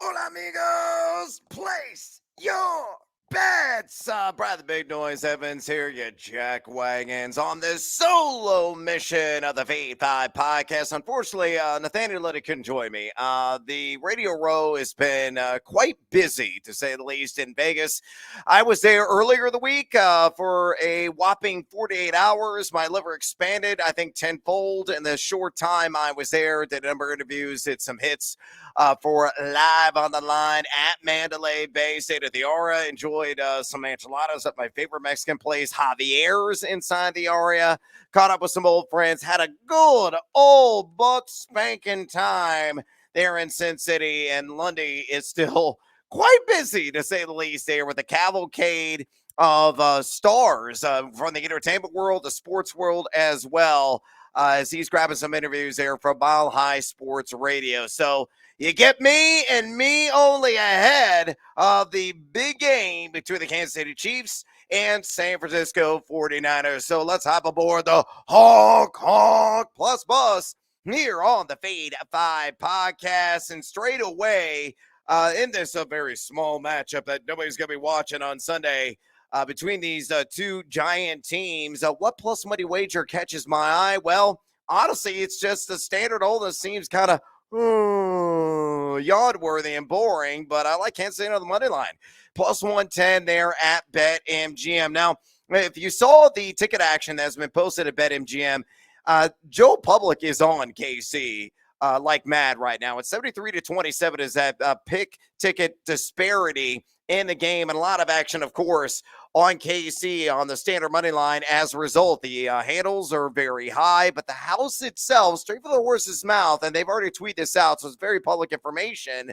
Hola, amigos! Place your bets! Brad the Big Noise Evans here, you jack wagons, on this solo mission of the Fade 5 podcast. Unfortunately, Nathaniel Liddy couldn't join me. The Radio Row has been quite busy, to say the least, in Vegas. I was there earlier the week for a whopping 48 hours. My liver expanded, I think, tenfold in the short time I was there. Did a number of interviews, did some hits for Live on the Line at Mandalay Bay, State of the Aura. Enjoyed some enchiladas at my favorite Mexican place, Javier's, inside the area. Caught up with some old friends. Had a good old buck spanking time there in Sin City. And Lundy is still quite busy, to say the least, there with the cavalcade of stars from the entertainment world, the sports world as well, as he's grabbing some interviews there from Mile High Sports Radio. So you get me and me only ahead of the big game between the Kansas City Chiefs and San Francisco 49ers. So let's hop aboard the Honk Plus Bus here on the Fade 5 podcast. And straight away, in this very small matchup that nobody's going to be watching on Sunday between these two giant teams, what plus money wager catches my eye? Well, honestly, it's just the standard old that seems kind of yard-worthy and boring, but I like Kansas City on the money line. Plus 110 there at BetMGM. Now, if you saw the ticket action that's been posted at BetMGM, Joe Public is on KC like mad right now. It's 73-27 is that pick ticket disparity in the game, and a lot of action, of course, on KC on the standard money line. As a result, the handles are very high, but the house itself, straight from the horse's mouth, and they've already tweeted this out, so it's very public information.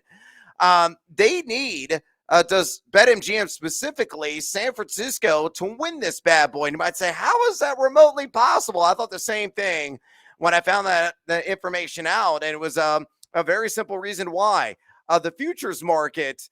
They need, does BetMGM specifically, San Francisco to win this bad boy. And you might say, how is that remotely possible? I thought the same thing when I found that information out, and it was a very simple reason why. The futures market,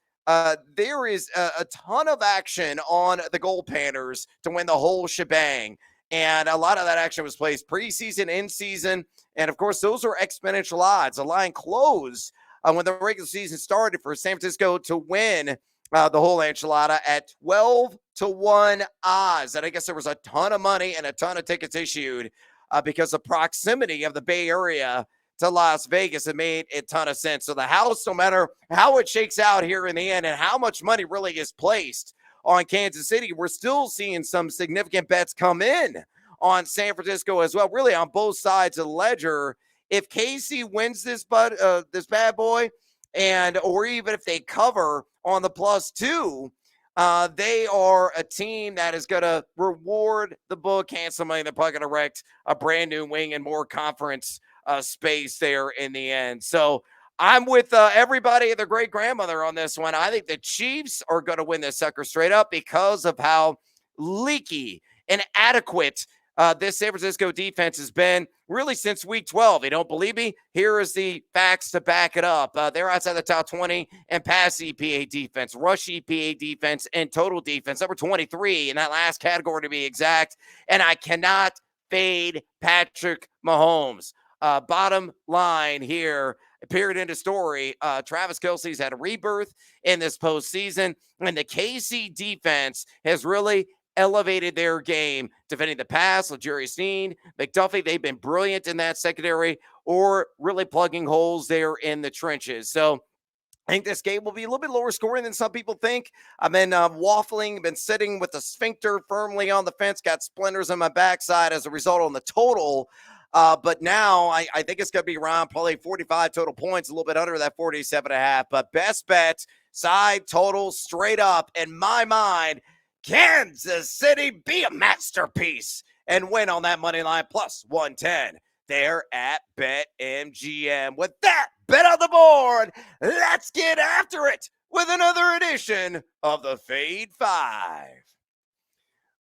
there is a ton of action on the goal panners to win the whole shebang. And a lot of that action was placed preseason, in season. And of course, those are exponential odds. The line closed when the regular season started for San Francisco to win the whole enchilada at 12-1 odds. And I guess there was a ton of money and a ton of tickets issued because the proximity of the Bay Area to Las Vegas, it made a ton of sense. So the house, no matter how it shakes out here in the end and how much money really is placed on Kansas City, we're still seeing some significant bets come in on San Francisco as well, really on both sides of the ledger. If KC wins this bad boy, or even if they cover on the +2, they are a team that is going to reward the book handsomely. They're probably going to erect a brand new wing and more conference space there in the end. So I'm with everybody and their great grandmother on this one. I think the Chiefs are going to win this sucker straight up because of how leaky and inadequate this San Francisco defense has been really since week 12. You don't believe me? Here is the facts to back it up. They're outside the top 20 in pass EPA defense, rush EPA defense, and total defense. Number 23 in that last category to be exact. And I cannot fade Patrick Mahomes. Bottom line here, period, end of story. Travis Kelce's had a rebirth in this postseason, and the KC defense has really elevated their game, defending the pass. L'Jarius Sneed, McDuffie, they've been brilliant in that secondary, or really plugging holes there in the trenches. So I think this game will be a little bit lower scoring than some people think. I've been waffling, been sitting with the sphincter firmly on the fence, got splinters on my backside as a result on the total. But now I think it's going to be around probably 45 total points, a little bit under that 47.5. But best bet, side total, straight up, in my mind, Kansas City, be a masterpiece and win on that money line plus 110 there at BetMGM. With that bet on the board, let's get after it with another edition of the Fade 5.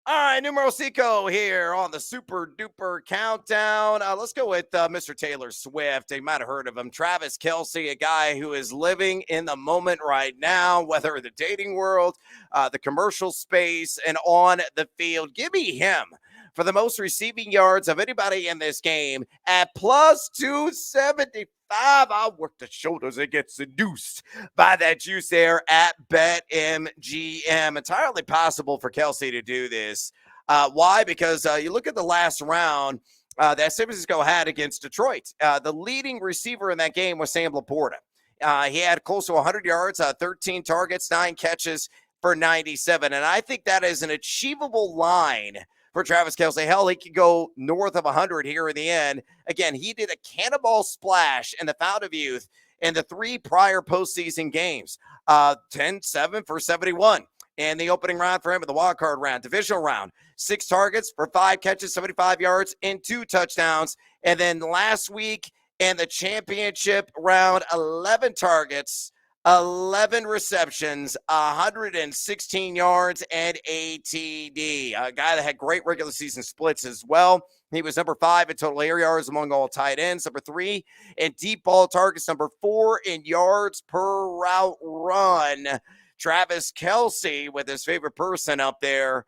All right, numero cinco here on the Super Duper Countdown. Let's go with Mr. Taylor Swift. You might have heard of him. Travis Kelce, a guy who is living in the moment right now, whether in the dating world, the commercial space, and on the field. Give me him for the most receiving yards of anybody in this game at plus 275. I'll work the shoulders and get seduced by that juice there at BetMGM. Entirely possible for Kelce to do this. Why? Because you look at the last round that San Francisco had against Detroit. The leading receiver in that game was Sam Laporta. He had close to 100 yards, 13 targets, 9 catches for 97. And I think that is an achievable line for Travis Kelce. Hell, he could go north of 100 here in the end. Again, he did a cannonball splash in the Fountain of Youth in the 3 prior postseason games. 10-7 for 71 in the opening round for him in the wild card round, divisional round. 6 targets for 5 catches, 75 yards, and 2 touchdowns. And then last week in the championship round, 11 targets, 11 receptions, 116 yards, and a TD. A guy that had great regular season splits as well. He was number 5 in total air yards among all tight ends, number 3 in deep ball targets, number 4 in yards per route run. Travis Kelce, with his favorite person up there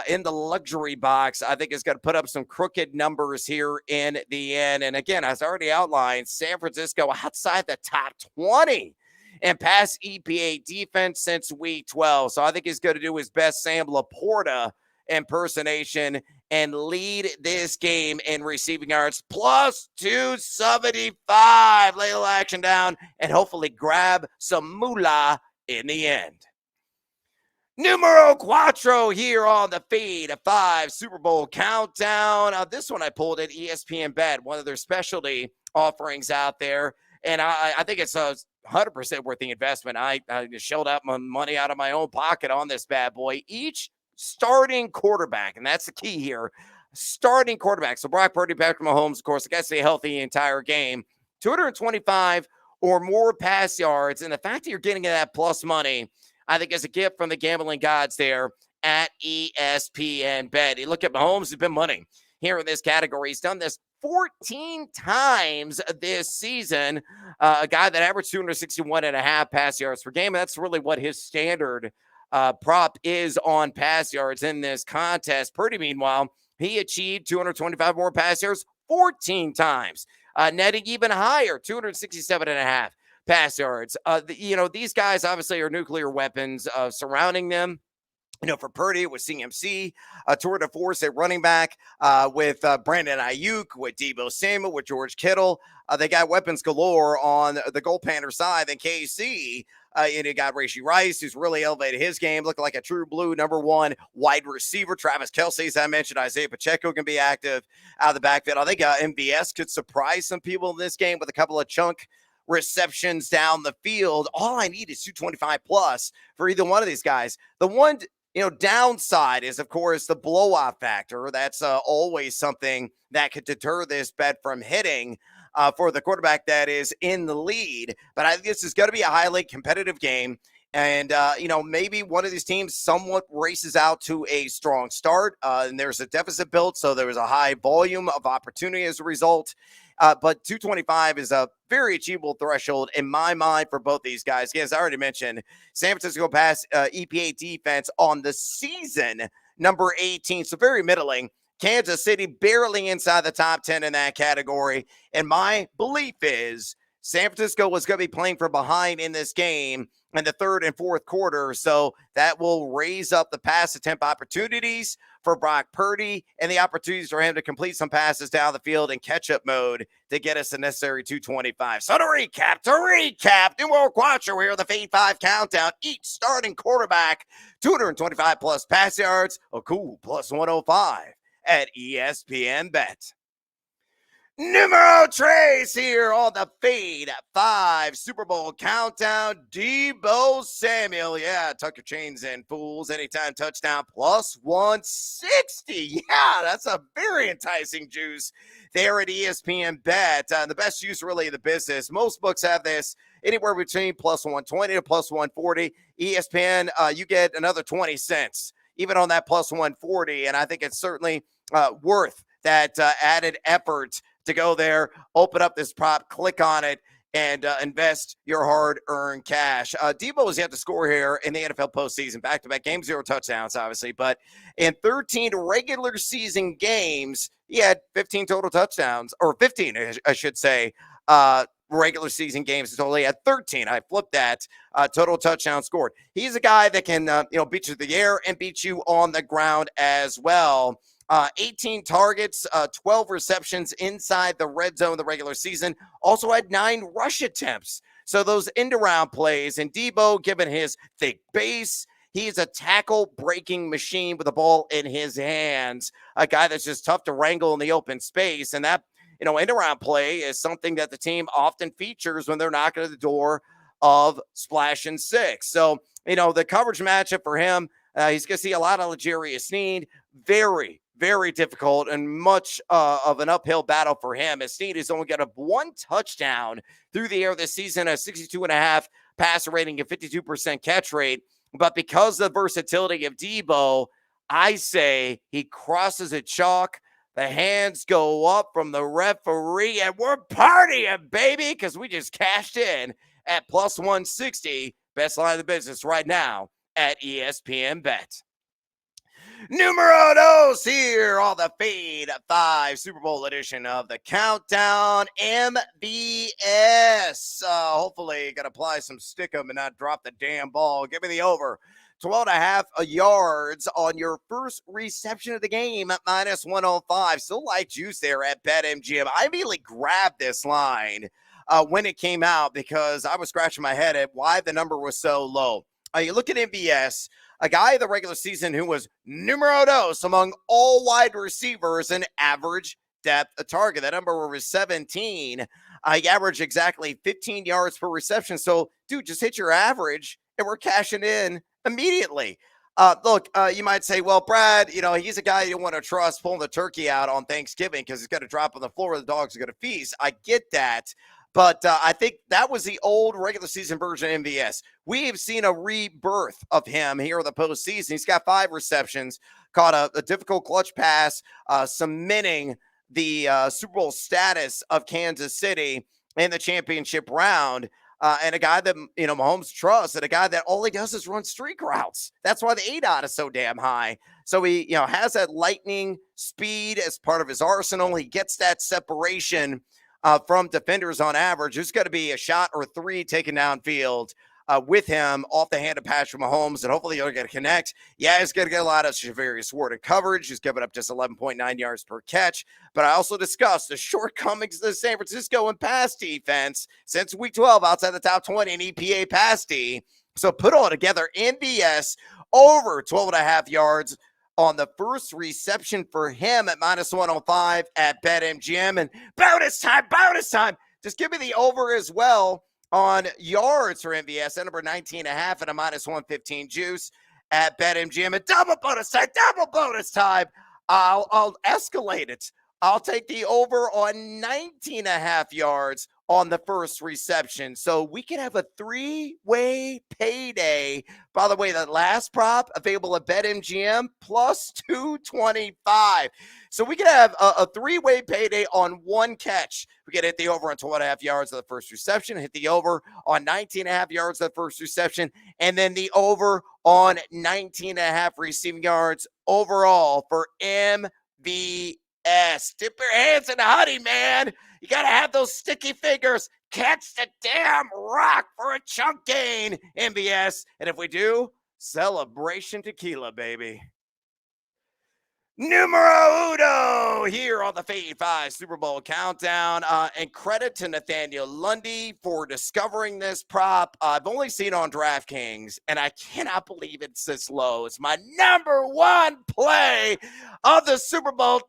in the luxury box, I think is going to put up some crooked numbers here in the end. And again, as I already outlined, San Francisco outside the top 20 and pass EPA defense since week 12. So I think he's going to do his best Sam Laporta impersonation and lead this game in receiving yards plus 275. Lay a little action down and hopefully grab some moolah in the end. Numero cuatro here on the feed, a 5 Super Bowl countdown. This one I pulled at ESPN Bet, one of their specialty offerings out there. And I think it's 100% worth the investment. I just shelled out my money out of my own pocket on this bad boy. Each starting quarterback, and that's the key here, starting quarterback. So Brock Purdy, Patrick Mahomes, of course, I got to stay healthy the entire game. 225 or more pass yards. And the fact that you're getting that plus money, I think is a gift from the gambling gods there at ESPN Bet. You look at Mahomes, he's been money here in this category. He's done this 14 times this season. A guy that averaged 261.5 pass yards per game. That's really what his standard prop is on pass yards in this contest. Purdy, meanwhile, he achieved 225 more pass yards 14 times, netting even higher, 267.5 pass yards. These guys obviously are nuclear weapons surrounding them. For Purdy, with CMC, a tour de force at running back with Brandon Ayuk, with Deebo Samuel, with George Kittle. They got weapons galore on the Gold Panther side. Then KC, you got Rashee Rice, who's really elevated his game, looking like a true blue number 1 wide receiver. Travis Kelce, as I mentioned, Isaiah Pacheco can be active out of the backfield. I think MVS could surprise some people in this game with a couple of chunk receptions down the field. All I need is 225 plus for either one of these guys. The one downside is, of course, the blowout factor. That's always something that could deter this bet from hitting for the quarterback that is in the lead. But I think this is going to be a highly competitive game. And, maybe one of these teams somewhat races out to a strong start. And there's a deficit built, so there was a high volume of opportunity as a result. But 225 is a very achievable threshold in my mind for both these guys. Again, as I already mentioned, San Francisco pass EPA defense on the season, number 18, so very middling. Kansas City barely inside the top 10 in that category. And my belief is San Francisco was going to be playing from behind in this game in the third and fourth quarter. So that will raise up the pass attempt opportunities for Brock Purdy and the opportunities for him to complete some passes down the field in catch-up mode to get us the necessary 225. So to recap, numero cuatro here, the Fade 5 countdown. Each starting quarterback, 225 plus pass yards, a cool plus 105 at ESPN Bet. Numero tres here on the Fade 5 Super Bowl countdown. Deebo Samuel. Yeah, tuck your chains in, fools. Anytime touchdown plus 160. Yeah, that's a very enticing juice there at ESPN Bet. The best juice really in the business. Most books have this anywhere between plus 120 to plus 140. ESPN, you get another 20 cents even on that plus 140. And I think it's certainly worth that added effort to go there, open up this prop, click on it, and invest your hard-earned cash. Deebo has yet to score here in the NFL postseason. Back-to-back games, 0 touchdowns, obviously. But in 13 regular season games, he had 15 total touchdowns, or 15, I should say, regular season games. Totally had 13. I flipped that. Total touchdown scored. He's a guy that can, beat you through the air and beat you on the ground as well. 18 targets, 12 receptions inside the red zone the regular season. Also had 9 rush attempts. So those end-around plays, and Deebo, given his thick base, he's a tackle-breaking machine with the ball in his hands. A guy that's just tough to wrangle in the open space. And that, end-around play is something that the team often features when they're knocking at the door of splash and six. So, the coverage matchup for him, he's going to see a lot of L'Jarius Sneed. Very, very difficult and much of an uphill battle for him, as Sneed has only got a 1 touchdown through the air this season, a 62.5 passer rating and 52% catch rate. But because of the versatility of Deebo, I say he crosses a chalk. The hands go up from the referee, and we're partying, baby, because we just cashed in at plus 160. Best line of the business right now at ESPN Bet. Numero dos here on the Fade 5 Super Bowl edition of the Countdown MVS. Hopefully you can apply some stickum and not drop the damn ball. Give me the over. 12.5 yards on your first reception of the game at minus 105. Still like juice there at BetMGM. I immediately grabbed this line when it came out because I was scratching my head at why the number was so low. You look at MVS, a guy in the regular season who was numero dos among all wide receivers in average depth of target. That number was 17. He averaged exactly 15 yards per reception. So, dude, just hit your average and we're cashing in immediately. Look, you might say, well, Brad, he's a guy you don't want to trust pulling the turkey out on Thanksgiving because he's going to drop on the floor. The dogs are going to feast. I get that. But I think that was the old regular season version of MVS. We have seen a rebirth of him here in the postseason. He's got 5 receptions, caught a difficult clutch pass, cementing the Super Bowl status of Kansas City in the championship round. And a guy that, Mahomes trusts, and a guy that all he does is run streak routes. That's why the ADOT is so damn high. So he, has that lightning speed as part of his arsenal. He gets that separation from defenders on average. There's got to be a shot or 3 taken downfield with him off the hand of Patrick Mahomes, and hopefully you're going to connect. Yeah, he's going to get a lot of Javarius Ward coverage. He's giving up just 11.9 yards per catch. But I also discussed the shortcomings of the San Francisco and pass defense since week 12 outside the top 20 in EPA pass D. So put all together, MVS over 12.5 yards on the first reception for him at minus 105 at BetMGM. And bonus time. Just give me the over as well on yards for MVS at number 19.5 and a minus 115 juice at BetMGM. And double bonus time. I'll escalate it. I'll take the over on 19.5 yards on the first reception. So we can have a 3-way payday. By the way, that last prop available at BetMGM plus 225. So we can have a 3-way payday on one catch. We can hit the over on 12.5 yards of the first reception, hit the over on 19.5 yards of the first reception, and then the over on 19.5 receiving yards overall for MVS. Dip your hands in the honey, man. You got to have those sticky fingers. Catch the damn rock for a chunk gain, MVS. And if we do, celebration tequila, baby. Numero uno here on the Fade 5 Super Bowl Countdown. And credit to Nathaniel Lundy for discovering this prop. I've only seen it on DraftKings, and I cannot believe it's this low. It's my number 1 play of the Super Bowl.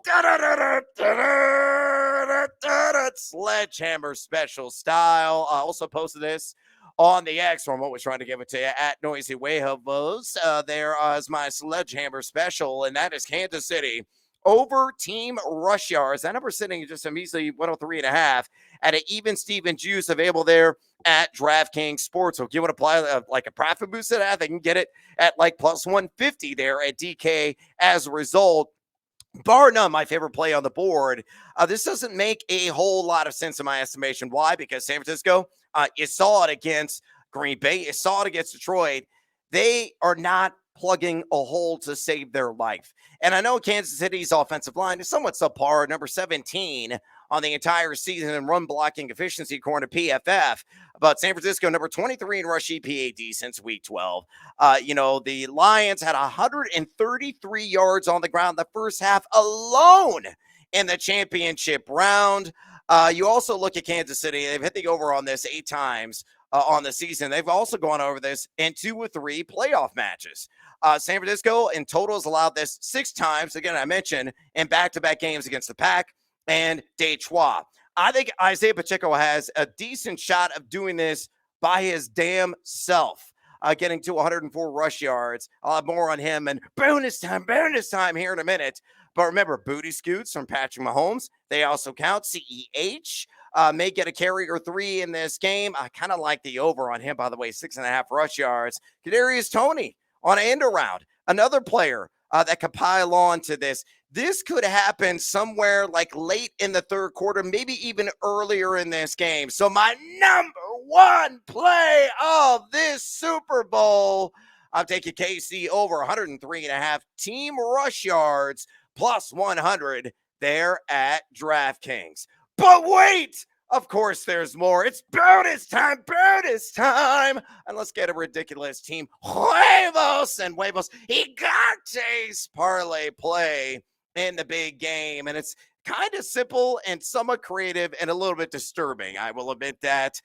Sledgehammer special style. I also posted this on the X, or I'm always trying to give it to you, at Noisy Huevos. There is my Sledgehammer special, and that is Kansas City over team rush yards. That number sitting just a measly 103.5 at an even Steven juice available there at DraftKings Sports. So if you want to apply like a profit boost to that, they can get it at like plus 150 there at DK as a result. bar none, my favorite play on the board. This doesn't make a whole lot of sense in my estimation. Why? Because San Francisco, you saw it against Green Bay, you saw it against Detroit. They are not plugging a hole to save their life. And I know Kansas City's offensive line is somewhat subpar, number 17 on the entire season in run blocking efficiency according to PFF. But San Francisco, number 23 in rush EPAD since week 12. The Lions had 133 yards on the ground the first half alone in the championship round. You also look at Kansas City. They've hit the over on this 8 times on the season. They've also gone over this in 2 or 3 playoff matches. San Francisco in total has allowed this 6 times. Again, I mentioned in back-to-back games against the Pack and Detroit. I think Isaiah Pacheco has a decent shot of doing this by his damn self. Getting to 104 rush yards. I'll have more on him and bonus time here in a minute. But remember, booty scoots from Patrick Mahomes, they also count. CEH may get a carry or 3 in this game. I kind of like the over on him, by the way, 6.5 rush yards. Kadarius Toney on an end around, another player that could pile on to this. This could happen somewhere like late in the third quarter, maybe even earlier in this game. So my number one play of this Super Bowl, I'm taking KC over 103.5 team rush yards plus 100 there at DraftKings. But wait, of course there's more. It's bonus time. And let's get a ridiculous team. Huevos and huevos. Gigantes parlay play in the big game. And it's kind of simple and somewhat creative and a little bit disturbing. I will admit that.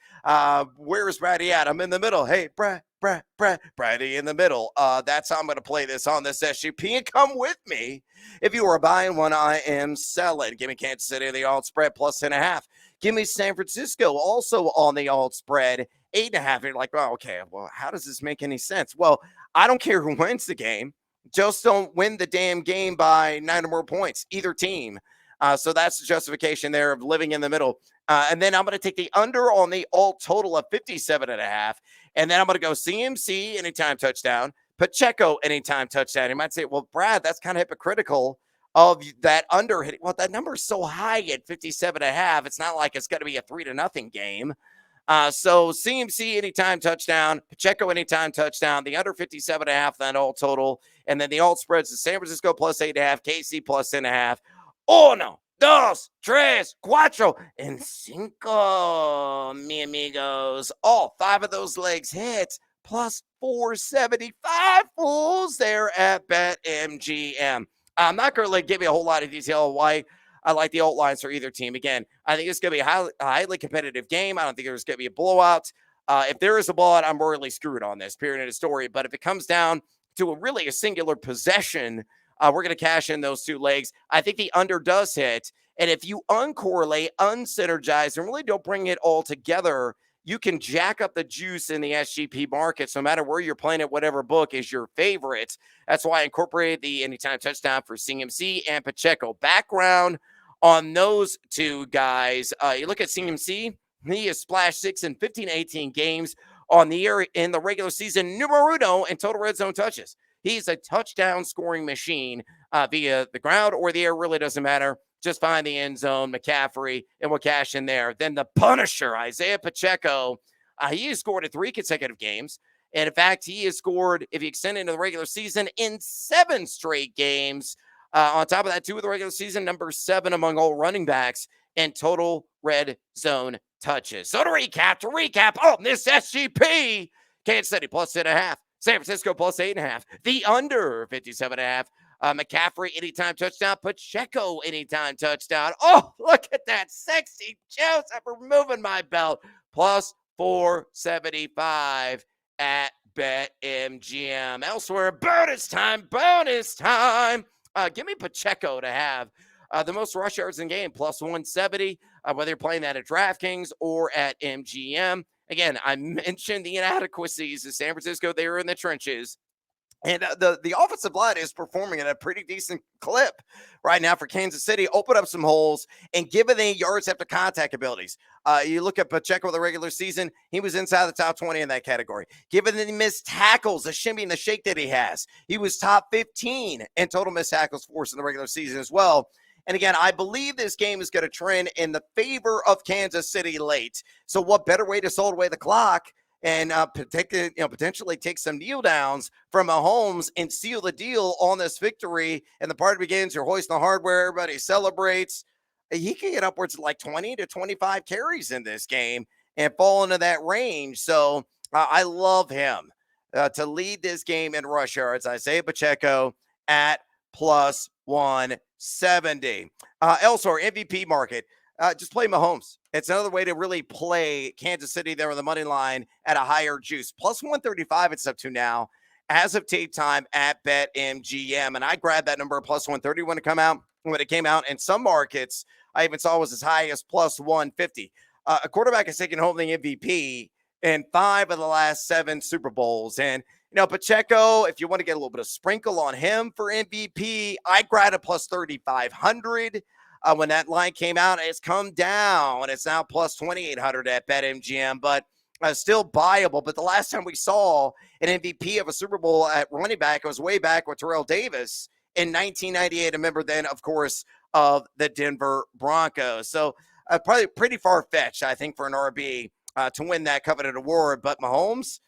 Where's Brady at? I'm in the middle. Hey, Brady in the middle. That's how I'm going to play this on this SGP. And come with me. If you are buying one, I am selling. Give me Kansas City, the alt spread plus 10.5. Give me San Francisco also on the alt spread 8.5. You're like, oh, okay, well, how does this make any sense? Well, I don't care who wins the game. Just don't win the damn game by 9 or more points, either team. So that's the justification there of living in the middle. And then I'm going to take the under on the alt total of 57.5. And then I'm going to go CMC anytime touchdown, Pacheco anytime touchdown. You might say, well, Brad, that's kind of hypocritical of that under hitting. Well, that number is so high at 57.5. It's not like it's going to be a 3-0 game. So CMC anytime touchdown, Pacheco anytime touchdown, the under 57.5, that all total. And then the alt spreads to San Francisco plus 8.5, KC plus 10.5. Uno, dos, tres, cuatro, and cinco, mi amigos. All 5 of those legs hit plus 475 fools there at BetMGM. I'm not going to give you a whole lot of detail why I like the alt lines for either team. Again, I think it's going to be a highly competitive game. I don't think there's going to be a blowout. If there is a blowout, I'm royally screwed on this, period of the story. But if it comes down to a singular possession, we're going to cash in those 2 legs. I think the under does hit. And if you uncorrelate, unsynergize, and really don't bring it all together, you can jack up the juice in the SGP markets, no matter where you're playing it, whatever book is your favorite. That's why I incorporated the anytime touchdown for CMC and Pacheco. Background on those 2 guys. You look at CMC, he has splashed 6 in 15-18 games on the year in the regular season, numero uno in total red zone touches. He's a touchdown scoring machine via the ground or the air. Really doesn't matter. Just find the end zone, McCaffrey, and we'll cash in there. Then the Punisher, Isaiah Pacheco. He has scored in 3 consecutive games. And in fact, he has scored, if you extend into the regular season, in 7 straight games. On top of that, 2 of the regular season, number 7 among all running backs in total red zone touches. So to recap on this SGP, Kansas City plus 10.5. San Francisco plus 8.5. The under 57.5. McCaffrey anytime touchdown. Pacheco anytime touchdown. Oh, look at that sexy juice. I'm removing my belt. Plus 475 at BetMGM. Elsewhere, bonus time. Give me Pacheco to have the most rush yards in the game, plus 170, whether you're playing that at DraftKings or at MGM. Again, I mentioned the inadequacies of San Francisco. They were in the trenches. And the offensive line is performing at a pretty decent clip right now for Kansas City. Open up some holes and given the yards after contact abilities. You look at Pacheco the regular season, he was inside the top 20 in that category. Given the missed tackles, the shimmy and the shake that he has, he was top 15 in total missed tackles force in the regular season as well. And again, I believe this game is going to trend in the favor of Kansas City late. So what better way to sold away the clock and potentially take some kneel downs from Mahomes and seal the deal on this victory. And the party begins. You're hoisting the hardware. Everybody celebrates. He can get upwards of like 20 to 25 carries in this game and fall into that range. So I love him to lead this game in rush yards. Isaiah Pacheco at plus 170. Elsewhere, MVP market. Just play Mahomes. It's another way to really play Kansas City there on the money line at a higher juice. Plus 135 it's up to now as of tape time at BetMGM. And I grabbed that number plus 130 when it came out. In some markets, I even saw it was as high as plus 150. A quarterback has taken home the MVP in 5 of the last 7 Super Bowls. And, Pacheco, if you want to get a little bit of sprinkle on him for MVP, I grabbed a plus 3,500. When that line came out, it's come down. It's now plus 2,800 at BetMGM, but still buyable. But the last time we saw an MVP of a Super Bowl at running back, it was way back with Terrell Davis in 1998, a member then, of course, of the Denver Broncos. So probably pretty far-fetched, I think, for an RB to win that coveted award. But Mahomes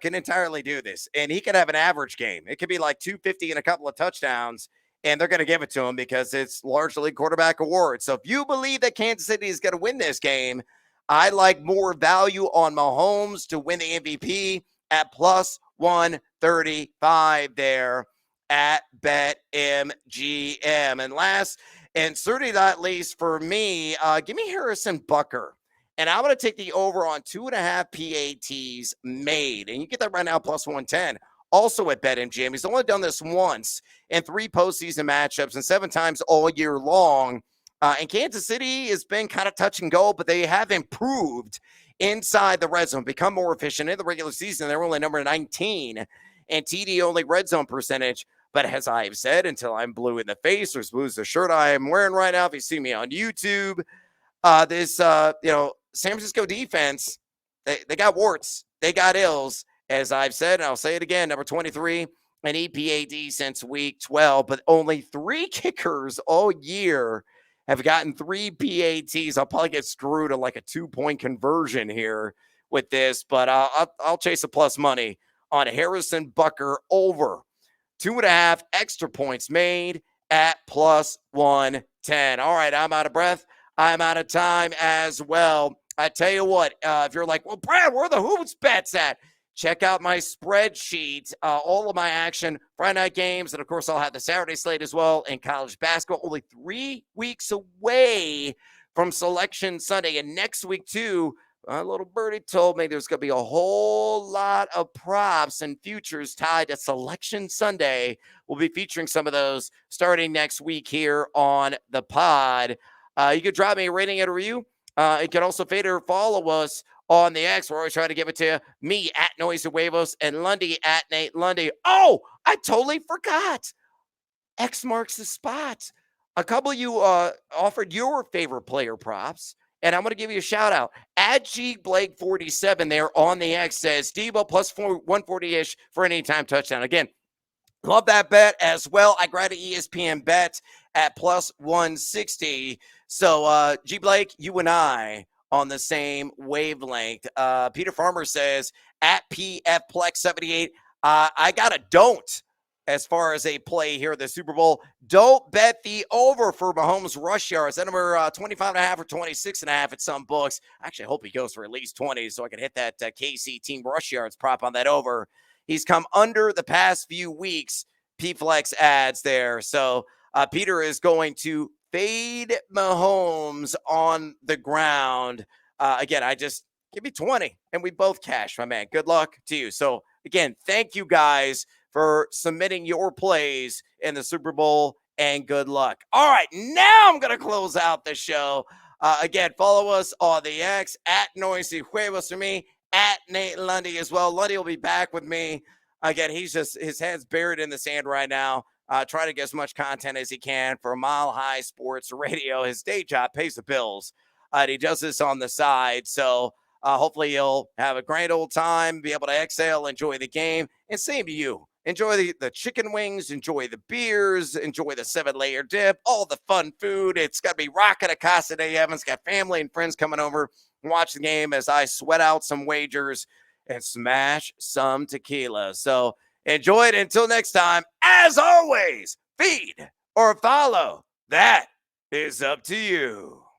can entirely do this, and he could have an average game. It could be like 250 and a couple of touchdowns, and they're going to give it to him because it's largely quarterback award. So if you believe that Kansas City is going to win this game, I like more value on Mahomes to win the MVP at plus 135 there at BetMGM. And last, and certainly not least for me, give me Harrison Butker. And I'm going to take the over on 2.5 PATs made. And you get that right now, plus 110. Also at BetMGM. He's only done this once in 3 postseason matchups and 7 times all year long. And Kansas City has been kind of touch and go, but they have improved inside the red zone, become more efficient. In the regular season, they're only number 19 and TD only red zone percentage. But as I've said, until I'm blue in the face, or as blue as the shirt I am wearing right now, if you see me on YouTube, this San Francisco defense, they got warts, they got ills. As I've said, and I'll say it again, number 23 in EPAD since week 12, but only 3 kickers all year have gotten 3 PATs. I'll probably get screwed at like a 2-point conversion here with this, but I'll chase a plus money on Harrison Butker over 2.5 extra points made at plus 110. All right, I'm out of breath. I'm out of time as well. I tell you what, if you're like, well, Brad, where are the hoops bets at? Check out my spreadsheet, all of my action, Friday night games, and of course, I'll have the Saturday slate as well in college basketball. Only 3 weeks away from Selection Sunday, and next week, too, a little birdie told me there's going to be a whole lot of props and futures tied to Selection Sunday. We'll be featuring some of those starting next week here on the pod. You could drop me a rating and a review. You can also fade or follow us on the X. We're always trying to give it to you. Me at Noisy Huevos and Lundy at Nate Lundy. Oh, I totally forgot. X marks the spot. A couple of you offered your favorite player props, and I'm going to give you a shout out. At G Blake 47 there on the X says Deebo plus 140-ish for an anytime touchdown. Again, love that bet as well. I grabbed an ESPN bet at plus 160. So, G Blake, you and I on the same wavelength. Peter Farmer says at PFPlex78, I got a don't as far as a play here at the Super Bowl. Don't bet the over for Mahomes rush yards. That number 25.5 or 26.5 at some books. I actually hope he goes for at least 20 so I can hit that KC team rush yards prop on that over. He's come under the past few weeks. PFlex ads there. So Peter is going to fade Mahomes on the ground. Again, I just give me 20 and we both cash, my man. Good luck to you. So again, thank you guys for submitting your plays in the Super Bowl and good luck. All right, now I'm going to close out the show. Again, follow us on the X at Noisy Huevos for me, at Nate Lundy as well. Lundy will be back with me Again, his head's buried in the sand right now. Trying to get as much content as he can for Mile High Sports Radio. His day job pays the bills. And he does this on the side. So hopefully you'll have a great old time, be able to exhale, enjoy the game, and same to you. Enjoy the chicken wings, enjoy the beers, enjoy the 7-layer dip, all the fun food. It's got to be rocking a Casa de Evans. Got family and friends coming over, watch the game as I sweat out some wagers and smash some tequila. So enjoy it until next time. As always, feed or follow. That is up to you.